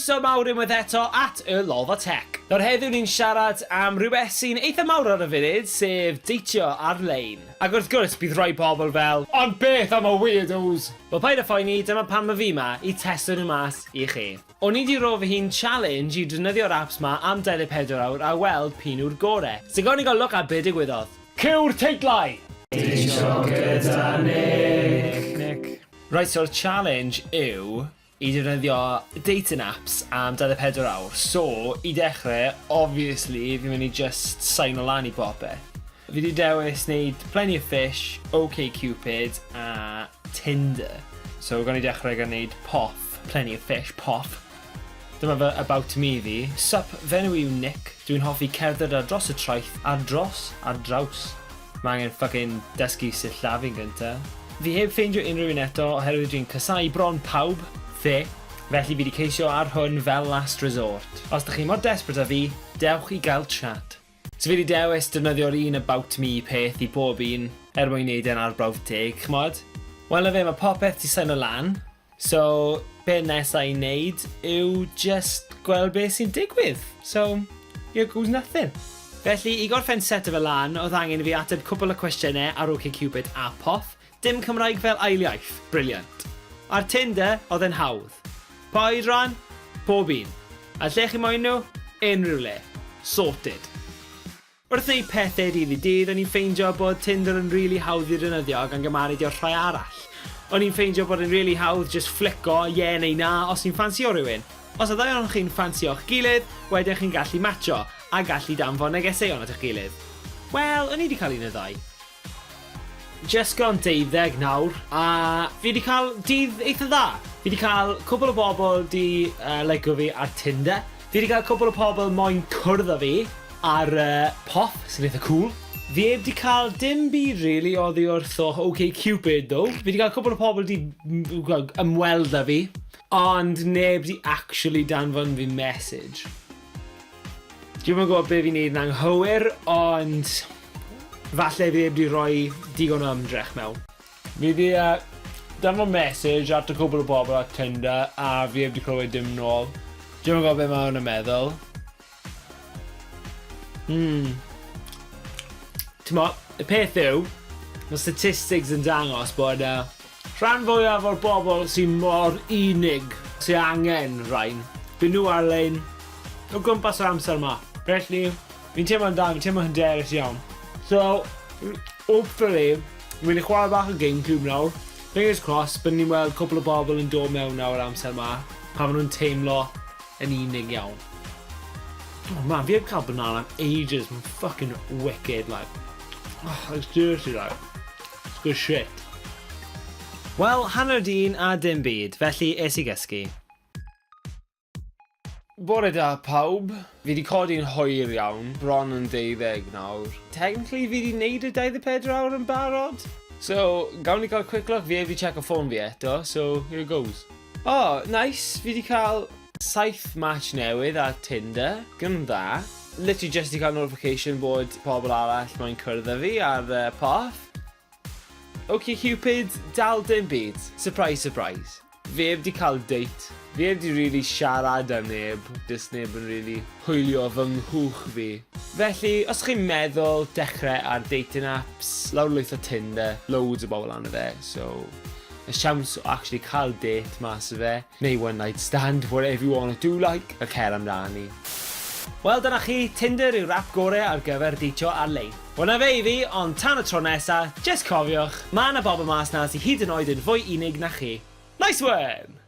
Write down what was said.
Croeso mawr unwaith eto at y LOLFA Tech. Nawr heddiw ni'n siarad am rhywbeth sy'n eitha mawr ar y funud, sef deitio ar-lein. Ac wrth gwrs bydd rhoi pobl fel, ond beth am y weirdos? Wel paid â phoeni, dyma pam mae fi ma i testio nhw mas i chi. O'n i di ro fy hun challenge i defnyddio'r apps ma am 24 awr a weld p'n yw'r gore. So gawn ni gael look at be digwyddodd. Cyw'r teitlau! Deitio gyda Nick. Right, so'r challenge yw i defnyddio dating apps am 24 awr. So, i dechrau, obviously, fi'n mynd i just sign o lan i bopeth. Fi wedi dewis wneud Plenty of Fish, OkCupid a Tinder. So, gan i dechrau gan wneud POF, Plenty of Fish, POF. Dyma fy about me fi. Sup, fe'n yw Nick. Dwi'n hoffi cerdded ar dros y traeth, ar draws. Mae angen fucking dysgu sillafi'n gynta. Fi heb ffeindio unrhyw un eto oherwydd dwi'n casau bron pawb. Felly fi wedi ceisio ar hwn fel last resort. Os ydych chi mor desperate a fi, dewch i gael chat. So fi wedi dewis defnyddio'r un about me peth i bob un mwyn wneud e'n arbrawf teg, chmod? Wel na fe, mae popeth ti sign o lan. So, be nesaf i wneud yw just gweld beth sy'n digwydd. So, here goes nothing. Felly, i gorffen set o fe lan, oedd angen i fi ateb cwbl o cwestiynau ar OkCupid a POF. Dim Cymraeg fel ail iaith. Brilliant. Ar Tinder, oedd e'n hawdd. Pa oedran? Pob un. A lle chi moyn nhw? Unrhyw le. Sorted. Wrth wneud pethau dydd i dydd, o'n i'n ffeindio bod Tinder yn rili hawdd i ddefnyddio gan gymaru dio rhai arall. O'n i'n ffeindio bod yn rili hawdd just flico ie neu na os ni'n ffansio rhywun. Os y ddau o'n chi'n ffansio o'ch gilydd, wedyn chi'n gallu matcho a gallu danfon negeseuon at eich gilydd. Wel, o'n i wedi cael un o ddau. Just gone 12 nawr, a fi wedi cael dydd eitha dda. Fi wedi cael cwbl o bobl di like-o fi ar Tinder. Fi wedi cael cwbl o bobl moyn cwrdd â fi ar POF, sy'n eitha cool. Fi heb di cael dim byd really oddi wrth o OkCupid though. Fi wedi cael cwbl o bobl di ymweld â fi, ond neb di actually danfon fi message. Dwi'n gwybod be fi'n neud yn anghywir, ond falle fi heb di roi digon o ymdrech mewn. Fi wedi danfon message at y cwbl o bobl ar Tinder a fi heb di clywed dim nôl. Dwi'n gwybod be mae hwn yn meddwl. T'mo, y peth yw, mae statistics yn dangos bod rhan fwyaf o'r bobl sy'n mor unig sy'n angen rhain. Bydd nhw ar-lein o gwmpas o'r amser yma. Felly, fi'n teimlo'n da, fi'n teimlo'n hyderus iawn. So, hopefully, fi'n mynd i chwarae bach o GameCube nawr. Fingers crossed, bydd ni'n weld cwbl o bobl yn dod mewn nawr amser yma. Pa maen nhw'n teimlo yn unig iawn. Oh man, fi heb cael banana am ages, mae'n fucking wicked, like. Oh, it's dirty, like. It's good shit. Wel, hanner dyn a dim byd, felly es I gysgu. Bore da pawb. Fi wedi codi'n hwyr iawn, bron yn 12 nawr. Technically fi wedi neud y 24 awr yn barod. So, gawn ni gael quick look, fi wedi check o ffôn fi eto, so here it goes. Oh, nice, fi wedi cael 7 match newydd ar Tinder, gyn dda. Literally just I cael notification bod pobl arall moyn cwrdd â fi ar POF. OkCupid, dal dim byd. Surprise, surprise. Fi heb di cael date. Fi heb di really siarad am neb. Just neb yn really hwylio fy nghwch fi. Felly, os chi'n meddwl dechrau ar dating apps, lawrlwyth o Tinder, loads o bobl arno fe, so y siawns o actually cael date mas o fe, neu one night stand, whatever you want to do like, y cer amdani. Wel, dyna chi, Tinder yw'r app gorau ar gyfer deitio ar-lein. Wel na fe I fi, ond tan y tro nesa, just cofiwch, mae yna bobl mas na sy'n hyd yn oed yn fwy unig na chi. Nice one!